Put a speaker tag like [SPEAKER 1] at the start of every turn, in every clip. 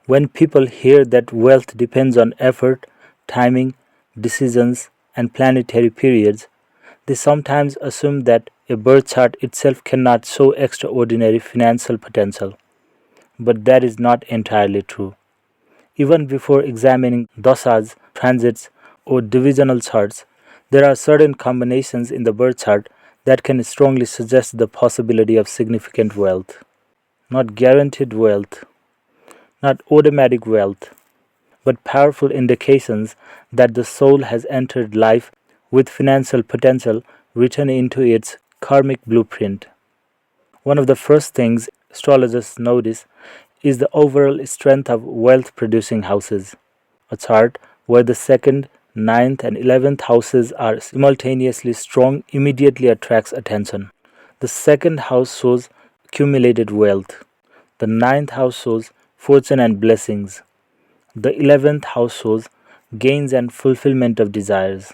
[SPEAKER 1] When people hear that wealth depends on effort, timing, decisions, and planetary periods, they sometimes assume that a birth chart itself cannot show extraordinary financial potential. But that is not entirely true. Even before examining dosas, transits, or divisional charts, there are certain combinations in the birth chart that can strongly suggest the possibility of significant wealth. Not guaranteed wealth, not automatic wealth, but powerful indications that the soul has entered life with financial potential written into its karmic blueprint. One of the first things astrologers notice is the overall strength of wealth producing houses. A chart where the second, ninth, and 11th houses are simultaneously strong immediately attracts attention. The second house shows accumulated wealth. The ninth house shows fortune and blessings. The 11th house shows gains and fulfillment of desires.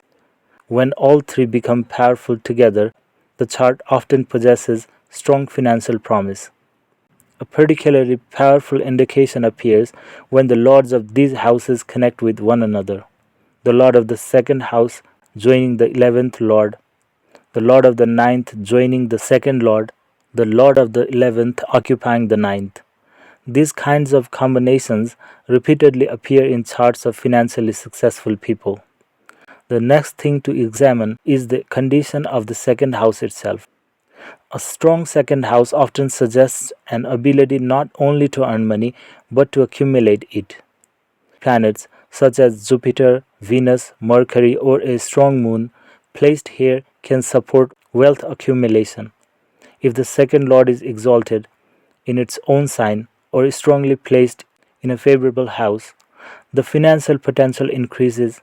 [SPEAKER 1] When all three become powerful together, the chart often possesses strong financial promise. A particularly powerful indication appears when the lords of these houses connect with one another. The lord of the second house joining the 11th lord, the lord of the ninth joining the second lord, the lord of the 11th occupying the ninth. These kinds of combinations repeatedly appear in charts of financially successful people. The next thing to examine is the condition of the second house itself. A strong second house often suggests an ability not only to earn money but to accumulate it. Planets such as Jupiter, Venus, Mercury, or a strong moon placed here can support wealth accumulation. If the second lord is exalted in its own sign or is strongly placed in a favorable house, the financial potential increases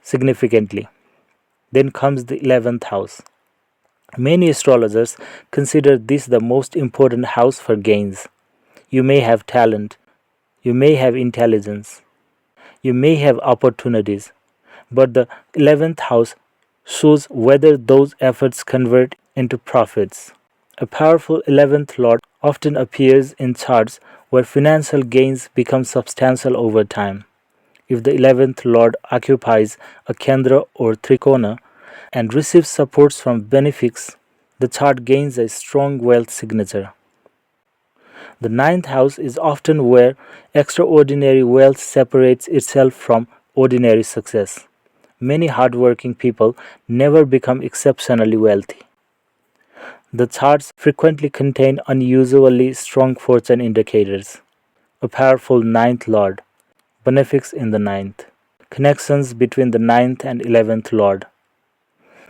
[SPEAKER 1] significantly. Then comes the 11th house. Many astrologers consider this the most important house for gains. You may have talent, you may have intelligence, you may have opportunities, but the 11th house shows whether those efforts convert into profits. A powerful 11th lord often appears in charts where financial gains become substantial over time. If the 11th lord occupies a Kendra or Trikona and receives supports from benefics, the chart gains a strong wealth signature. The ninth house is often where extraordinary wealth separates itself from ordinary success. Many hardworking people never become exceptionally wealthy. The charts frequently contain unusually strong fortune indicators. A powerful ninth lord, benefics in the ninth, connections between the ninth and 11th lord,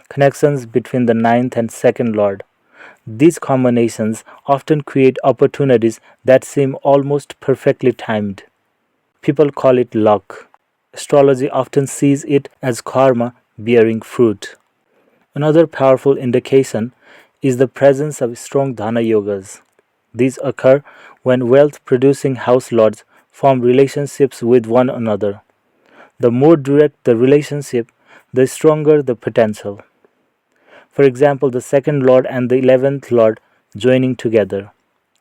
[SPEAKER 1] connections between the ninth and second lord. These combinations often create opportunities that seem almost perfectly timed. People call it luck. Astrology often sees it as karma bearing fruit. Another powerful indication is the presence of strong dhana yogas. These occur when wealth producing house lords form relationships with one another. The more direct the relationship, the stronger the potential. For example, the second lord and the 11th lord joining together,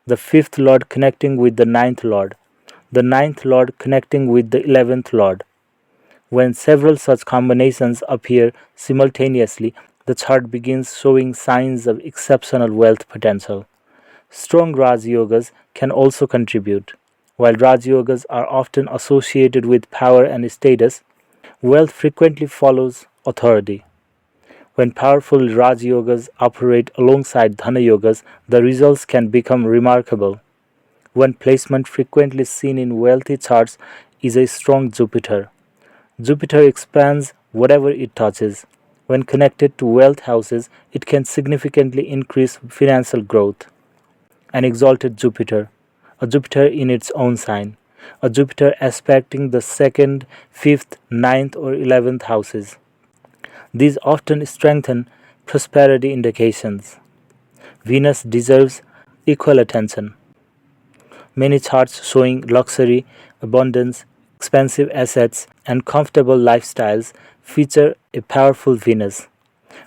[SPEAKER 1] the fifth lord connecting with the ninth lord, the ninth lord connecting with the 11th lord. When several such combinations appear simultaneously, the chart begins showing signs of exceptional wealth potential. Strong Raj Yogas can also contribute. While Raj Yogas are often associated with power and status, wealth frequently follows authority. When powerful Raj Yogas operate alongside Dhana Yogas, the results can become remarkable. One placement frequently seen in wealthy charts is a strong Jupiter. Jupiter expands whatever it touches. When connected to wealth houses, it can significantly increase financial growth. An exalted Jupiter, a Jupiter in its own sign, a Jupiter aspecting the second, fifth, ninth, or 11th houses. These often strengthen prosperity indications. Venus deserves equal attention. Many charts showing luxury, abundance, expensive assets, and comfortable lifestyles feature a powerful Venus.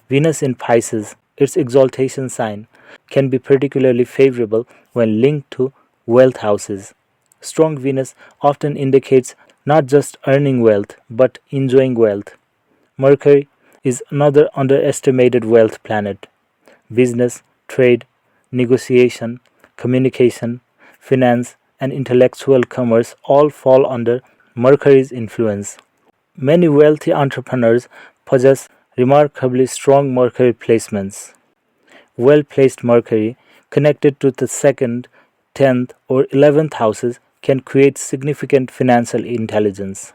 [SPEAKER 1] Venus in Pisces, its exaltation sign, can be particularly favorable when linked to wealth houses. Strong Venus often indicates not just earning wealth but enjoying wealth. Mercury is another underestimated wealth planet. Business, trade, negotiation, communication, finance, and intellectual commerce all fall under Mercury's influence. Many wealthy entrepreneurs possess remarkably strong Mercury placements. Well placed Mercury, connected to the second, 10th, or 11th houses, can create significant financial intelligence.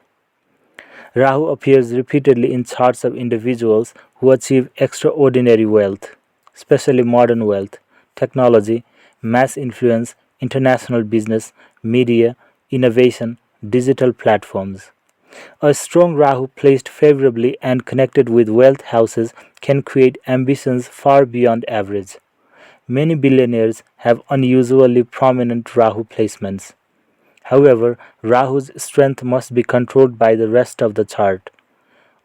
[SPEAKER 1] Rahu appears repeatedly in charts of individuals who achieve extraordinary wealth, especially modern wealth, technology, mass influence, international business, media, innovation, digital platforms. A strong Rahu placed favorably and connected with wealth houses can create ambitions far beyond average. Many billionaires have unusually prominent Rahu placements. However, Rahu's strength must be controlled by the rest of the chart.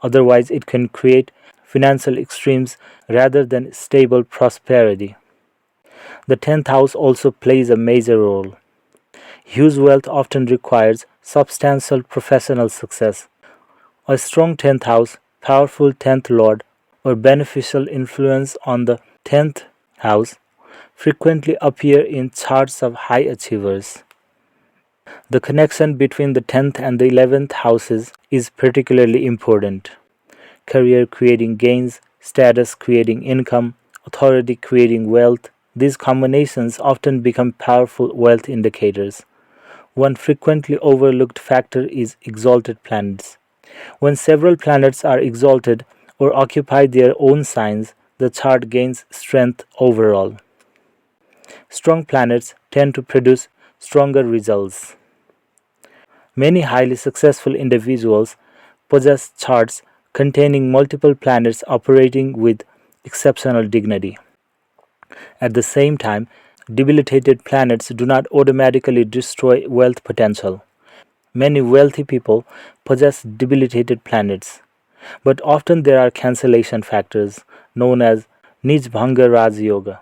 [SPEAKER 1] Otherwise, it can create financial extremes rather than stable prosperity. The 10th house also plays a major role. Huge wealth often requires substantial professional success. A strong 10th house, powerful 10th lord, or beneficial influence on the 10th house frequently appear in charts of high achievers. The connection between the 10th and the 11th houses is particularly important. Career creating gains, status creating income, authority creating wealth, these combinations often become powerful wealth indicators. One frequently overlooked factor is exalted planets. When several planets are exalted or occupy their own signs, the chart gains strength overall. Strong planets tend to produce stronger results. Many highly successful individuals possess charts containing multiple planets operating with exceptional dignity. At the same time, debilitated planets do not automatically destroy wealth potential. Many wealthy people possess debilitated planets, but often there are cancellation factors known as Nijbhanga Raj Yoga,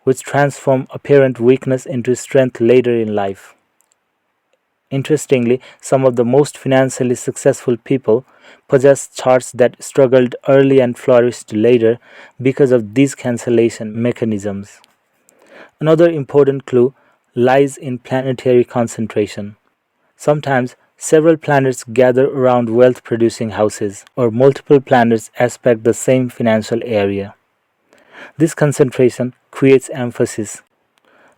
[SPEAKER 1] which transform apparent weakness into strength later in life. Interestingly, some of the most financially successful people possess charts that struggled early and flourished later because of these cancellation mechanisms. Another important clue lies in planetary concentration. Sometimes several planets gather around wealth producing houses, or multiple planets aspect the same financial area. This concentration creates emphasis.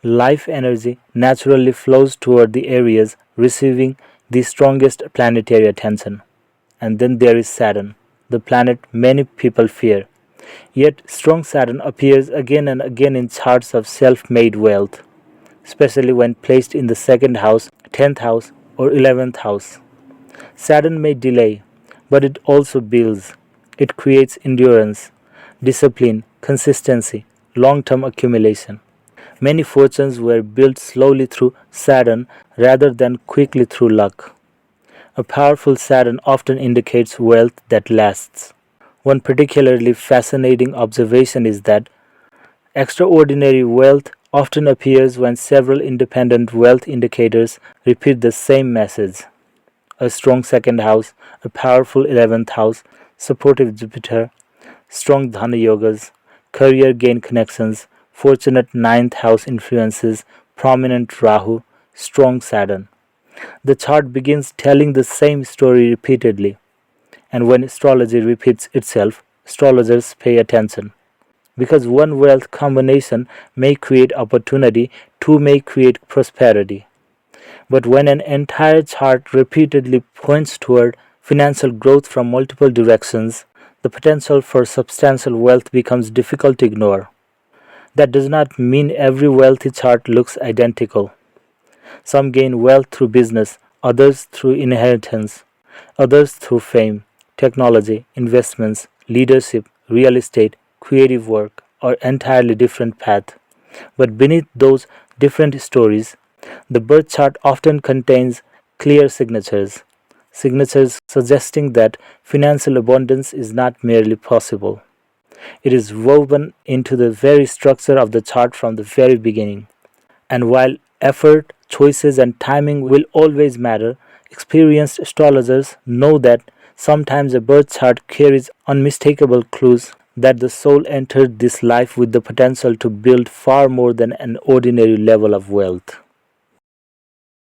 [SPEAKER 1] Life energy naturally flows toward the areas receiving the strongest planetary attention. And then there is Saturn, the planet many people fear. Yet, strong Saturn appears again and again in charts of self made wealth, especially when placed in the second house, 10th house, or 11th house. Saturn may delay, but it also builds. It creates endurance, discipline, consistency, long term accumulation. Many fortunes were built slowly through Saturn rather than quickly through luck. A powerful Saturn often indicates wealth that lasts. One particularly fascinating observation is that extraordinary wealth often appears when several independent wealth indicators repeat the same message. A strong second house, a powerful 11th house, supportive Jupiter, strong Dhana yogas, career gain connections, fortunate ninth house influences, prominent Rahu, strong Saturn. The chart begins telling the same story repeatedly, and when astrology repeats itself, astrologers pay attention. Because one wealth combination may create opportunity, two may create prosperity. But when an entire chart repeatedly points toward financial growth from multiple directions, the potential for substantial wealth becomes difficult to ignore. That does not mean every wealthy chart looks identical. Some gain wealth through business, others through inheritance, others through fame, technology, investments, leadership, real estate, creative work, or entirely different path. But beneath those different stories, the birth chart often contains clear signatures suggesting that financial abundance is not merely possible. It is woven into the very structure of the chart from the very beginning. And while effort, choices and timing will always matter. Experienced astrologers know that sometimes a birth chart carries unmistakable clues that the soul entered this life with the potential to build far more than an ordinary level of wealth.